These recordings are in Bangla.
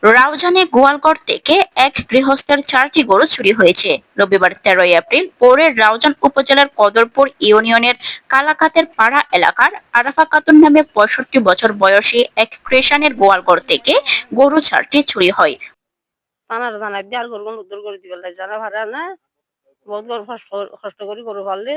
রাউজানে গোয়ালঘর থেকে এক গৃহস্থের 4টি গরু চুরি হয়েছে। রবিবার 13 এপ্রিল পৌরের রাউজান উপজেলার কদরপুর ইউনিয়নের কালাকাতের পাড়া এলাকার আরাফা খাতুন নামে 65 বছর বয়সী এক কৃষানের গোয়ালঘর থেকে গরু 4টি চুরি হয়। থানার জানাই দিয়ে আর গরুগুলো উদ্ধার করে দিবে জানা ভাড়া না বহুত গরু কষ্ট করে গরু পাললে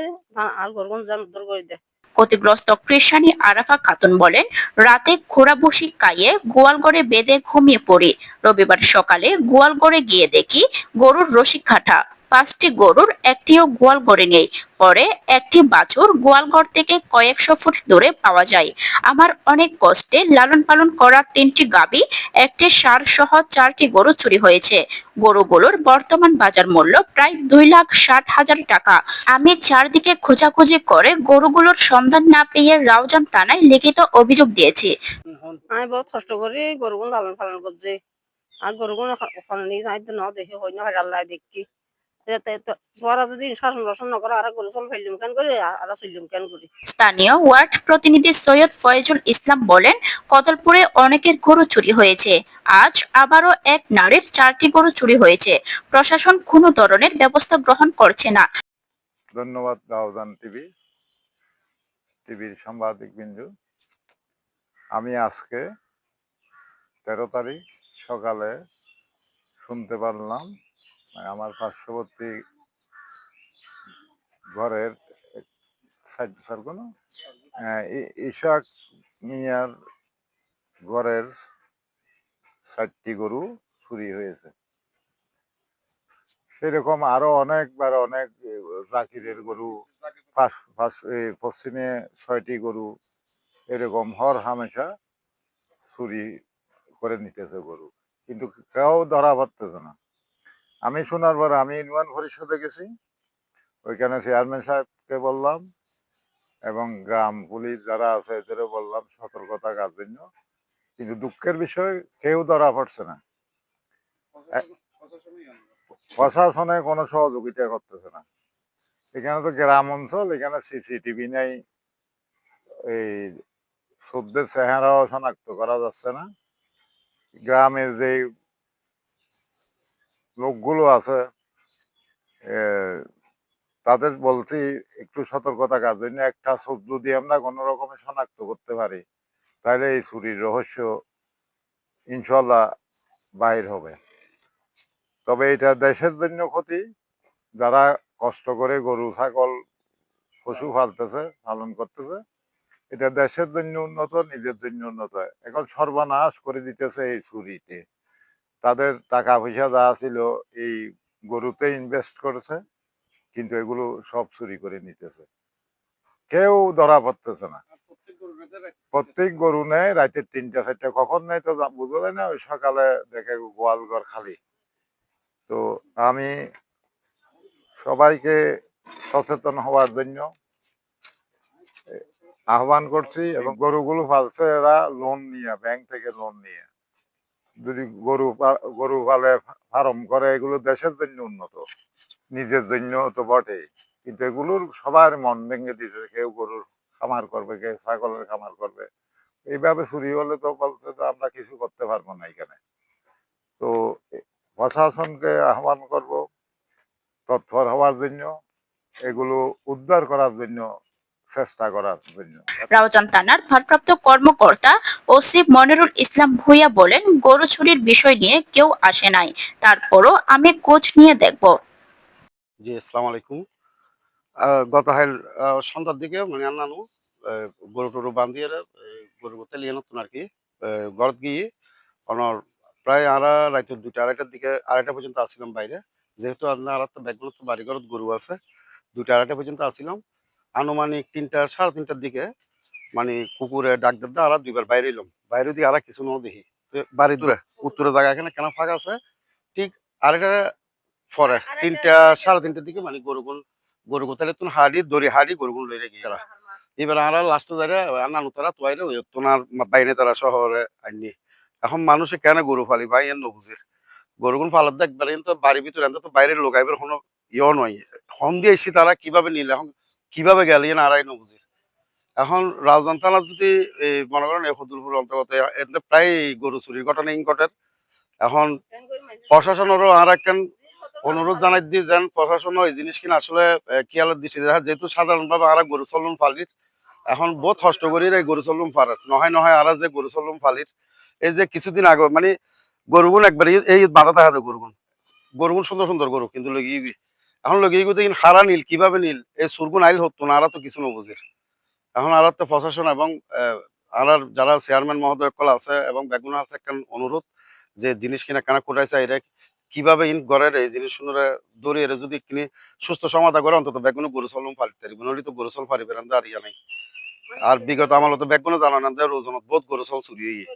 আর গরুগুলো যেন উদ্ধার করে দেয়। ক্ষতিগ্রস্ত কৃষানী আরাফা খাতুন বলেন, রাতে খোরা বসি খাইয়ে গোয়ালঘরে বেঁধে ঘুমিয়ে পড়ি। রবিবার সকালে গোয়ালঘরে গিয়ে দেখি গরুর রশি কাটা। 5টি গরুর একটিও গোয়ালঘরে নেই। পরে একটি বাছুর গোয়ালঘর থেকে কয়েকশো ফুট দূরে পাওয়া যায়। আমার অনেক কষ্টে লালন পালন করা 3টি গাভী, একটি ষাঁড় সহ 4টি গরু চুরি হয়েছে। গরুগুলোর বর্তমান বাজার মূল্য প্রায় 2,60,000 টাকা। আমি চারদিকে খোঁজাখুঁজি করে গরুগুলোর সন্ধান না পেয়ে রাউজান থানায় লিখিত অভিযোগ দিয়েছি। আমি বহুত কষ্ট করি গরুগুলো লালন পালন করছি আর গরুগুলো ওখানে নিয়ে যাই তো না দেখে হয় না হয় আল্লাহ দেখি তোরা যদি শাসন বাসন না করে আর গরু চল ফেললুম কেন করে আর চললুম কেন করি। স্থানীয় ওয়ার্ড প্রতিনিধি সৈয়দ ফয়জুল ইসলাম বলেন, কদলপুরে অনেকের গরু চুরি হয়েছে। আজ আবারও এক নারীর 4টি গরু চুরি হয়েছে। প্রশাসন কোনো ধরনের ব্যবস্থা গ্রহণ করছে না। ধন্যবাদ রাউজান টিভির সাংবাদিক বিন্দু। আমি আজকে 13 তারিখ সকালে শুনতে পারলাম আমার পার্শ্ববর্তী ঘরের ইশাক মিয়ার ঘরের 4টি গরু চুরি হয়েছে। সেরকম আরো অনেকবার অনেক জাকিরের গরু, পশ্চিমে 6টি গরু, এরকম হর হামেশা চুরি করে নিতেছে গরু, কিন্তু কেউ ধরা পড়তেছে না। আমি শোনার পর আমি ইউনিয়ন পরিষদে গেছি, ওইখানে চেয়ারম্যান সাহেবকে বললাম এবং গ্রাম পুলিশ যারা আছে এদেরও বললাম সতর্কতা থাকার জন্য, কিন্তু দুঃখের বিষয় কেউ ধরা পড়ছে না। প্রশাসনে কোনো সহযোগিতা করতেছে না। এখানে তো গ্রাম অঞ্চল, এখানে সিসিটিভি নেই, এই শব্দের চেহারাও শনাক্ত করা যাচ্ছে না। গ্রামের যে লোকগুলো আছে তাদের বলছি একটু সতর্ক থাকার জন্য। একটা চোখ যদি আমরা কোনো রকমে শনাক্ত করতে পারি তাহলে এই চুরির রহস্য ইনশাল্লাহ বাহির হবে। তবে এটা দেশের জন্য ক্ষতি, যারা কষ্ট করে গরু ছাগল পশু পালন করতেছে, এটা দেশের জন্য উন্নত, নিজের জন্য উন্নত। এখন সর্বনাশ করে দিতেছে এই চুরিতে। তাদের টাকা পয়সা যা ছিল এই গরুতে ইনভেস্ট করেছে, কিন্তু এগুলো সব চুরি করে নিতেছে, কেউ ধরা পড়তেছে না। প্রত্যেক গরু নেয় রাতে 3টা 4টা, কখন নেয় তো বোঝা যায় না। ওই সকালে দেখে গোয়ালঘর খালি। তো আমি সবাইকে সচেতন হওয়ার জন্য আহ্বান করছি, এবং গরুগুলো পালছে এরা লোন নিয়ে, ব্যাংক থেকে লোন নিয়ে। যদি গরু পালে, ফার্ম করে, এগুলো দেশের জন্য উন্নত, নিজের জন্য তো বটেই, কিন্তু এগুলোর সবার মন ভেঙে দিয়েছে। কেউ গরুর খামার করবে, কেউ ছাগলের খামার করবে। এইভাবে চুরি হলে তো বলতে তো আমরা কিছু করতে পারবো না এখানে। তো প্রশাসনকে আহ্বান করব তৎপর হওয়ার জন্য, এগুলো উদ্ধার করার জন্য চেষ্টা করার জন্য। রাউজান থানার ভারপ্রাপ্ত কর্মকর্তা ওসি মনিরুল ইসলাম ভূঁইয়া বলেন, গরু চুরির বিষয় নিয়ে কেউ আসে নাই, তারপরও আমি খোঁজ নিয়ে দেখব। জি, আসসালামু আলাইকুম। গত সন্ধ্যার দিকে মানে আন্নানু গরু টরু বান্ধিয়ে গরু তেলিয়ে নতুন আর কি ঘরত গিয়ে অনর প্রায় আড়া রাইতে 2টা 2:30টার দিকে 2:30টা পর্যন্ত আসছিলাম বাইরে। যেহেতু আপনার আর তো ব্যাগগুলো তো বাড়ি ঘরত গরু আছে, 2টা 2:30টা পর্যন্ত আসছিলাম। আনুমানিক 3টা 3:30টার দিকে মানে কুকুরে ডাক দেব আর 2বার বাইরে এলাম। বাইরে দিয়ে আর কিছু ন দেখি বাড়ি দূরে উত্তরে জায়গা এখানে কেন ফাঁকা আছে। ঠিক আরেকটা পরে 3টা 3:30টার দিকে মানে গরু তাহলে তুমি হাড়ি গরুগুন লইরে গিয়ে এবার আমরা লাস্টে যারা নানু তারা তোয়াইলে ওই তোমার বাইরে তারা শহরে আইনি। এখন মানুষে কেন গরু ফালি ভাই এর নবুঝে গরুগুন ফালার দেখবার কিন্তু বাড়ির ভিতরে তো বাইরের লোক আইবার কোনো ইয়ে নয়। হন দিয়ে এসে তারা কিভাবে নিলে, এখন কিভাবে গেলে আড়াই নবুঝে। এখন রাউজান থানা যদি মনে করেন এই হদুলপুর অন্তর্গত প্রায় গরু চুরির ঘটনা ঘটে। এখন প্রশাসনেরও আর একখান অনুরোধ জানাই দিই যেন প্রশাসন এই জিনিস কিনা আসলে খেয়ালের দৃষ্টি দেখা, যেহেতু সাধারণভাবে আর গরু চলুন ফালির এখন বহুত কষ্ট করি এই গরু চলুন ফারার নহয় নহয় আর যে গরু চলুন ফালির এই যে কিছুদিন আগে মানে গরুগুন একবার এই বাধা দেখা যায় গরুগুন সুন্দর সুন্দর গরু কিন্তু লগিয়ে এখন লগিয়ে গিয়ে দেখুন হারা নীল কিভাবে নীল এই সুরগুন আইল হতো না আরা তো কিছু নবুঝির এখন আর তো প্রশাসন এবং আর যারা চেয়ারম্যান মহোদয় কল আছে এবং বেগুন আছে একটা অনুরোধ যে জিনিস কিনা কেনা কোটাইছে এরা কিভাবে ইন গড়ের এই জিনিস শুনে দৌড়িয়ে যদি কিনে সুস্থ সমাধা করে অন্তত বেগুনে গরু চলুন ফালিতে পারিব নলি তো গরু চল ফারিবে আর ইয়া নাই আর বিগত আমলে তো বেগুনে জানা না ওজনত বহুত গরু চল চুরি হইয়ে